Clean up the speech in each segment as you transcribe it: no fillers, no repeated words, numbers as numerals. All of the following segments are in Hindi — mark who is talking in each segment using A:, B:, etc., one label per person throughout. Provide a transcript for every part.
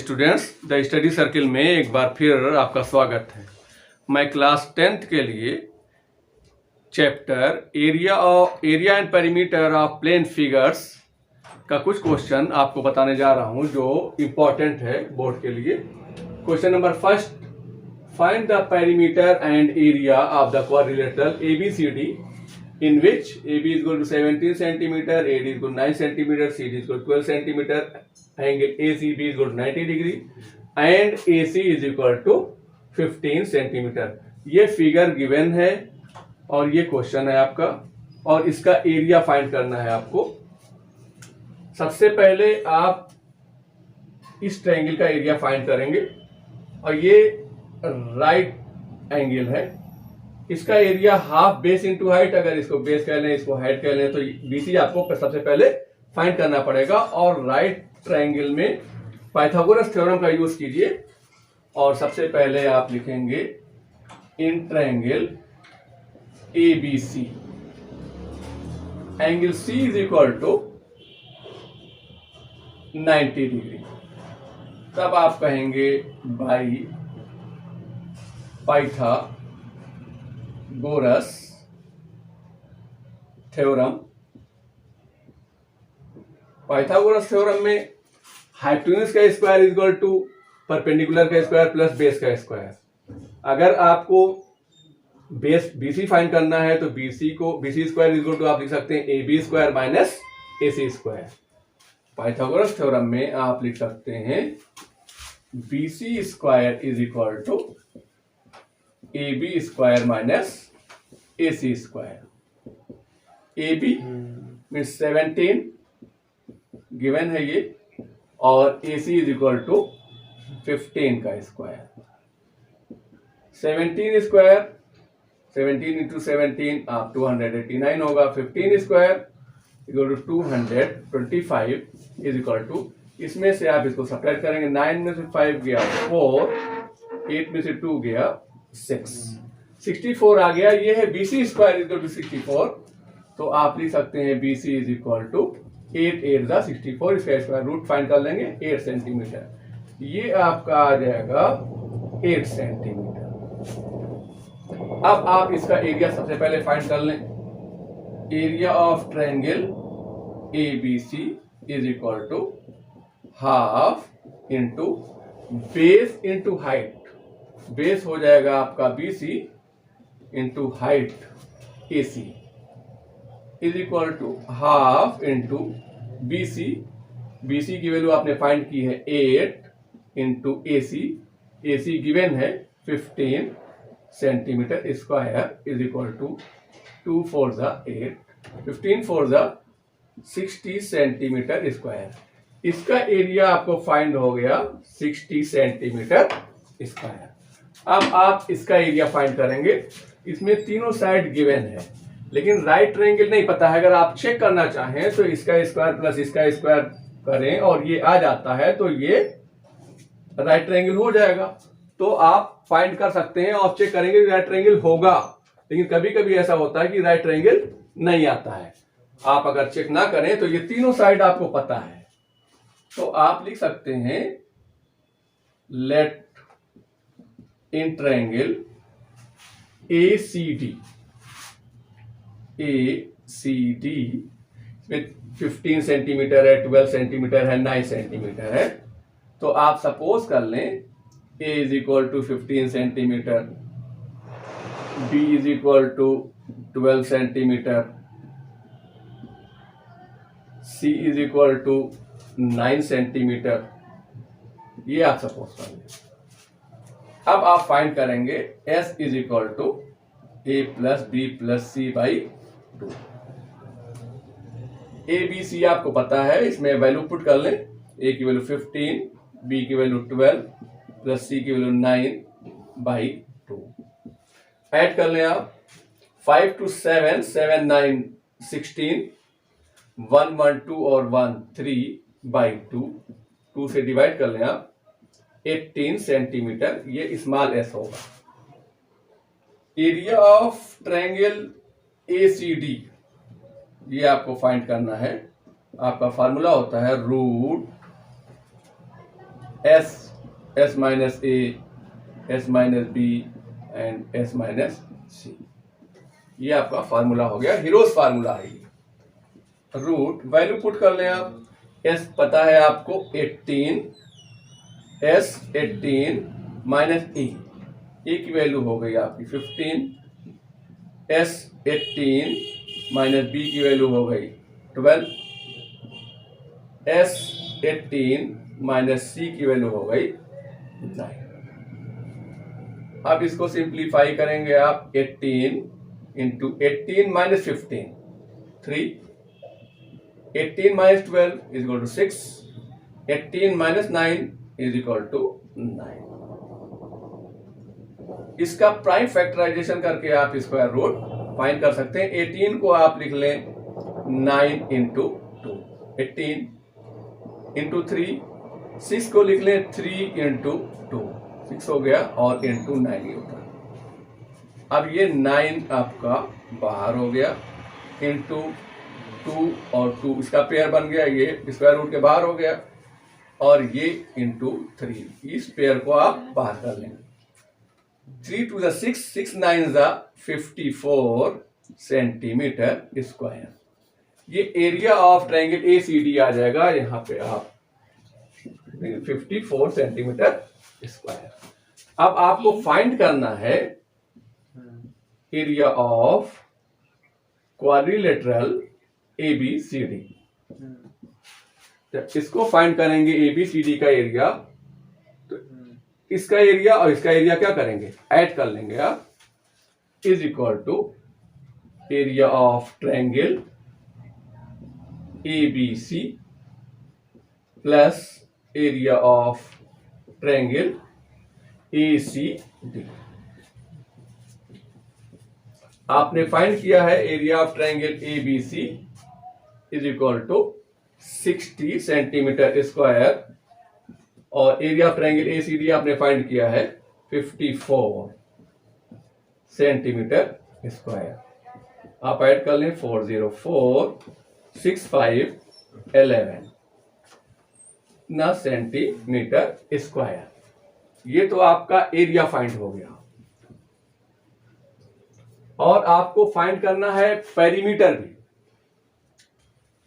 A: स्टूडेंट्स, द स्टडी सर्किल में एक बार फिर आपका स्वागत है। मैं क्लास 10th के लिए chapter area and perimeter of plane figures का कुछ क्वेश्चन आपको बताने जा रहा हूं जो इम्पोर्टेंट है बोर्ड के लिए। Question number first, find the perimeter and area of the quadrilateral ABCD in which AB is equal to 17 centimeter, AD is equal to 9 centimeter, CD is equal to 12 centimeter, angle ACB is equal to 90 degree and AC is equal to 15 centimeter। ये फिगर गिवन है और ये क्वेश्चन है आपका और इसका एरिया फाइंड करना है आपको। सबसे पहले आप इस ट्रायंगल का एरिया फाइंड करेंगे और ये राइट एंगल है। इसका area half base into height, अगर इसको बेस कह लें इसको हाइट कह लें तो BC आपको सबसे पहले फाइंड करना पड़ेगा। और राइट ट्रायंगल में पाइथागोरस थ्योरम का यूज कीजिए और सबसे पहले आप लिखेंगे in triangle ABC angle C is equal to 90 degree. तब आप कहेंगे by Pythagoras theorem. Pythagoras theorem में हाइपोटेन्यूज का square is equal to perpendicular का स्क्वायर प्लस बेस का स्क्वायर। अगर आपको बेस BC फाइंड करना है तो BC square is equal to आप लिख सकते हैं AB square minus AC square. Pythagoras theorem में आप लिख सकते हैं BC square is equal to AB square minus AC square. AB means 17 given है ये और AC इज इक्वल टू 15 का स्क्वायर। 17 स्क्वायर 17 इंटू 17 आप 289 होगा। 15 square equal to 225 is equal to, इसमें से आप इसको सब्ट्रैक्ट करेंगे। 9 में से 5 गया 4, 8 में से 2 गया 6, 64 आ गया। ये है BC स्क्वायर इक्वल टू 64। तो आप लिख सकते हैं BC इज इक्वल टू 8 8 दा 64। इसका स्क्वायर रूट फाइंड कर लेंगे 8 सेंटीमीटर। ये आपका आ जाएगा 8 सेंटीमीटर। अब आप इसका एरिया सबसे पहले फाइंड कर लें। Area of triangle ABC is equal to half into base into height. Base हो जाएगा आपका BC into height AC is equal to half into BC। BC की वैल्यू आपने फाइंड की है 8 इंटू AC गिवन है 15 centimetre square is equal to 2 4 8, 15 4 60 centimetre square. इसका एरिया आपको फाइंड हो गया 60 सेंटीमीटर स्क्वायर। अब आप इसका एरिया फाइंड करेंगे। इसमें तीनों साइड गिवन है लेकिन राइट ट्रायंगल नहीं पता है। अगर आप चेक करना चाहें तो इसका स्क्वायर प्लस इसका स्क्वायर करें और ये आ जाता है तो ये राइट ट्रायंगल हो जाएगा। तो आप फाइंड कर सकते हैं और चेक करेंगे कि राइट ट्रायंगल होगा। लेकिन कभी कभी ऐसा होता है कि राइट ट्रायंगल नहीं आता है। आप अगर चेक ना करें तो ये तीनों साइड आपको पता है तो आप लिख सकते हैं लेट इन ट्रायंगल ACD में 15 सेंटीमीटर है, 12 सेंटीमीटर है, 9 सेंटीमीटर है। तो आप सपोज कर लें A is equal to 15 centimetre, B is equal to 12 centimetre, C is equal to 9 centimetre. ये आप सपोज कर लें। अब आप फाइंड करेंगे S is equal to A plus B plus C by 2। ABC आपको पता है, इसमें वैल्यू पुट कर लें। A की वैल्यू 15, B की वैल्यू 12 प्लस C की वैल्यू 9 बाई 2। ऐड कर लें आप 5 to 7, 7 9 16, 1 1 2 और 1 3 बाई 2। 2 से डिवाइड कर लें आप 18 सेंटीमीटर। ये स्मॉल s होगा। एरिया ऑफ ट्रायंगल ACD ये आपको फाइंड करना है। आपका फार्मूला होता है root S minus A, S minus B and S minus C. ये आपका फार्मूला हो गया, हीरोज फार्मूला है। रूट वैल्यू पुट कर लें आप। एस पता है आपको 18, एस 18 माइनस ए की वैल्यू हो गई आपकी 15, एस 18 माइनस बी की वैल्यू हो गई 12, एस 18 माइनस सी की वैल्यू हो गई 9। अब इसको सिंप्लीफाई करेंगे आप। 18 into 18 minus 15 3, 18 minus 12 is equal to 6, 18 minus 9 is equal to 9। इसका प्राइम फैक्टराइजेशन करके आप स्क्वायर रूट फाइंड कर सकते हैं। 18 को आप लिख लें 9 इंटू 2, 18 इंटू 3, 6 को लिख लें 3 इंटू 2, 6 हो गया और इंटू 9 ही होता है। अब ये 9 आपका बाहर हो गया, इंटू 2 और 2 इसका पेयर बन गया, ये स्क्वायर रूट के बाहर हो गया, और ये इंटू 3, इस पेयर को आप बाहर कर लेंगे। 3 to the 6, 6 9 the 54 centimetre square. ये एरिया ऑफ ट्रायंगल ACD आ जाएगा यहाँ पे आप 54 सेंटीमीटर स्क्वायर। अब आपको फाइंड करना है एरिया ऑफ क्वाड्रिलेटरल ABCD। जब इसको फाइंड करेंगे ABCD का एरिया, तो इसका एरिया और इसका एरिया क्या करेंगे, ऐड कर लेंगे आप, is equal to area of triangle ABC plus area of triangle ACD। आपने फाइंड किया है area of triangle ABC is equal to 60 centimetre square, और एरिया ऑफ ट्रायंगल ACD आपने फाइंड किया है 54 सेंटीमीटर स्क्वायर। आप ऐड कर लें 404 65 11 ना सेंटीमीटर स्क्वायर। ये तो आपका एरिया फाइंड हो गया। और आपको फाइंड करना है पेरीमीटर भी।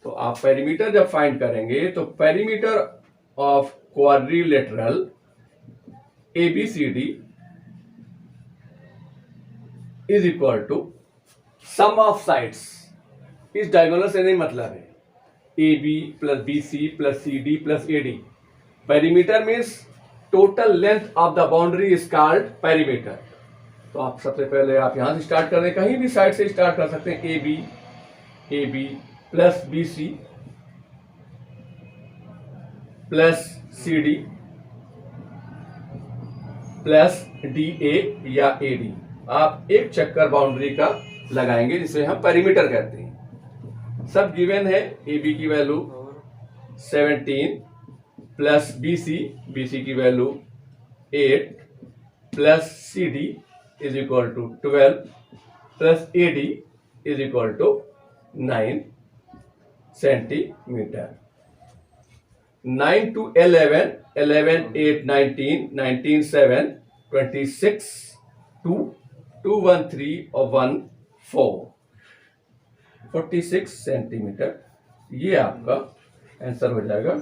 A: तो आप पेरीमीटर जब फाइंड करेंगे तो perimeter of quadrilateral ABCD is equal to sum of sides. इस डायगोनल से नहीं मतलब है, AB plus BC plus CD plus AD। Perimeter means total length of the boundary is called perimeter. तो आप सबसे पहले आप यहां से स्टार्ट कर दें, कहीं भी साइड से स्टार्ट कर सकते हैं। AB plus BC plus CD plus DA या AD। आप एक चक्कर बाउंड्री का लगाएंगे जिसे हम पेरीमीटर कहते हैं। सब गिवन है। AB की वैल्यू 17 प्लस BC की value 8 plus CD is equal to 12 plus AD is equal to 9 centimetre. 9 to 11, 11 8 19, 19 7 26 2 2 1 3 और 1 4 46 सेंटीमीटर। ये आपका आंसर हो जाएगा।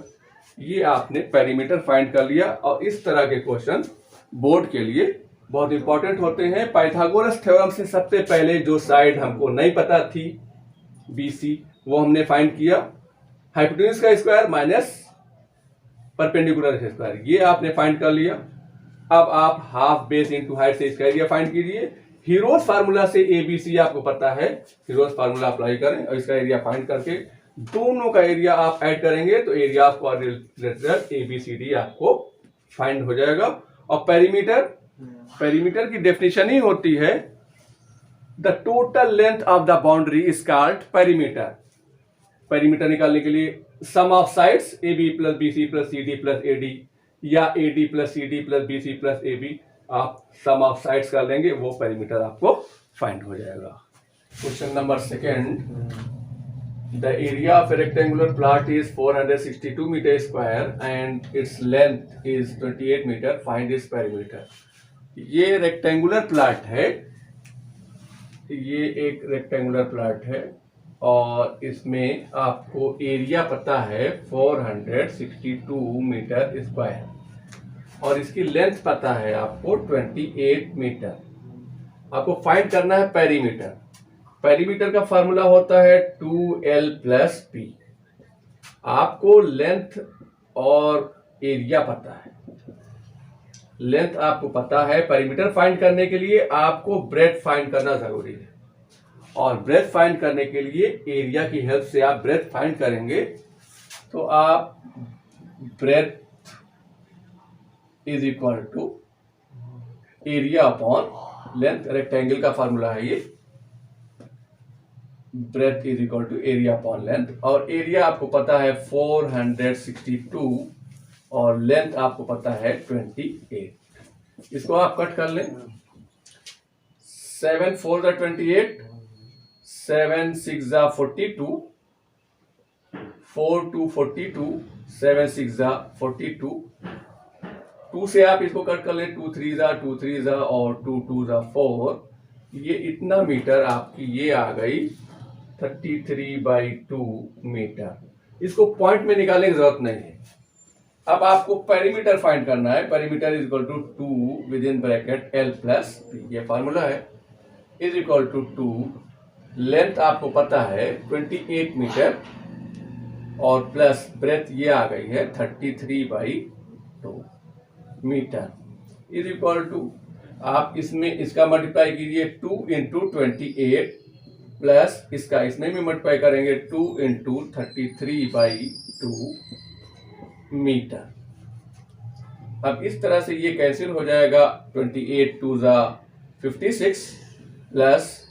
A: ये आपने पेरीमीटर फाइंड कर लिया। और इस तरह के क्वेश्चन बोर्ड के लिए बहुत इंपॉर्टेंट होते हैं। पाइथागोरस थ्योरम से सबसे पहले जो साइड हमको नहीं पता थी BC, वो हमने फाइंड किया। हाइपोटेन्यूज का स्क्वायर माइनस परपेंडिकुलर स्क्वायर, ये आपने फाइंड कर लिया। अब आप हाफ बेस इंटू हाइट से इसका एरिया फाइंड कीजिए। हीरोज फार्मूला से ABC आपको पता है, हीरोज फार्मूला अप्लाई करें और इसका एरिया फाइंड करके दोनों का एरिया आप ऐड करेंगे तो एरिया ऑफ क्वाड्रिलेटरल ABCD आपको फाइंड हो जाएगा। और पेरीमीटर की डेफिनेशन ही होती है the total length of the boundary is called perimeter. Perimeter निकालने के लिए sum of sides AB plus BC plus CD plus AD या AD plus CD plus BC plus AB, आप सम ऑफ साइड्स कर लेंगे, वो पेरीमीटर आपको फाइंड हो जाएगा। Question number 2, The area of a rectangular plot is 462 meter square and its length is 28 meter. Find its perimeter. ये रेक्टेंगुलर प्लॉट है, ये एक रेक्टेंगुलर प्लॉट है और इसमें आपको एरिया पता है 462 मीटर स्क्वायर और इसकी लेंथ पता है आपको 28 मीटर। आपको फाइंड करना है पेरीमीटर। पेरीमीटर का फार्मूला होता है 2l प्लस पी। आपको लेंथ और एरिया पता है, लेंथ आपको पता है। पेरीमीटर फाइंड करने के लिए आपको ब्रेथ फाइंड करना जरूरी है और ब्रेथ फाइंड करने के लिए एरिया की हेल्प से आप ब्रेथ फाइंड करेंगे। तो आप breadth is equal to area upon length, rectangle का फार्मूला है ये। Breadth is equal to area upon length और एरिया आपको पता है 462 और लेंथ आपको पता है 28। इसको आप कट कर लें। 7 4 28, 7 6 42, 4 2 42, 7 6 42। 2 से आप इसको कट कर लें, 2 3 2 3 और 2 2 4। ये इतना मीटर आपकी ये आ गई 33/2 मीटर। इसको पॉइंट में निकालने की जरूरत नहीं है। अब आपको पेरीमीटर फाइंड करना है। Perimeter is equal to 2 within bracket l plus P, ये फार्मूला है। इज इक्वल टू 2, लेंथ आपको पता है 28 मीटर और प्लस ब्रेथ ये आ गई है 33/2 मीटर। इज इक्वल टू आप इसमें इसका मल्टीप्लाई कीजिए 2 इंटू 28 प्लस इसका इसमें भी मल्टीप्लाई करेंगे 2 इंटू 33/2 मीटर। अब इस तरह से ये कैंसिल हो जाएगा। 28 2 56 प्लस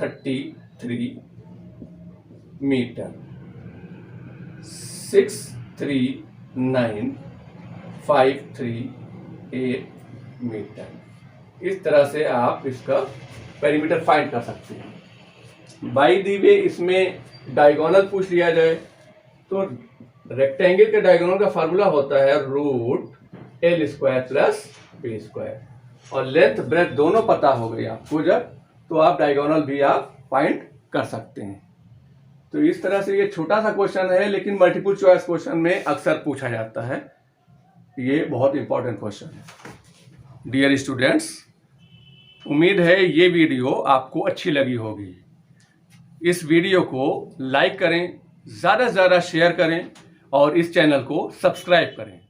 A: 33 मीटर। 639,538 मीटर। इस तरह से आप इसका पेरीमीटर फाइंड कर सकते हैं। बाय द वे इसमें डायगोनल पूछ लिया जाए तो रेक्टेंगल के डायगोनल का फार्मूला होता है √l² प्लस b² और लेंथ ब्रेथ दोनों पता हो गई आपको जब, तो आप डायगोनल भी आप फाइंड कर सकते हैं। तो इस तरह से ये छोटा सा क्वेश्चन है लेकिन मल्टीपल चॉइस क्वेश्चन में अक्सर पूछा जाता है। ये बहुत इंपॉर्टेंट क्वेश्चन है। डियर स्टूडेंट्स, उम्मीद है ये वीडियो आपको अच्छी लगी होगी। इस वीडियो को लाइक करें, ज़्यादा से ज़्यादा शेयर करें और इस चैनल को सब्सक्राइब करें।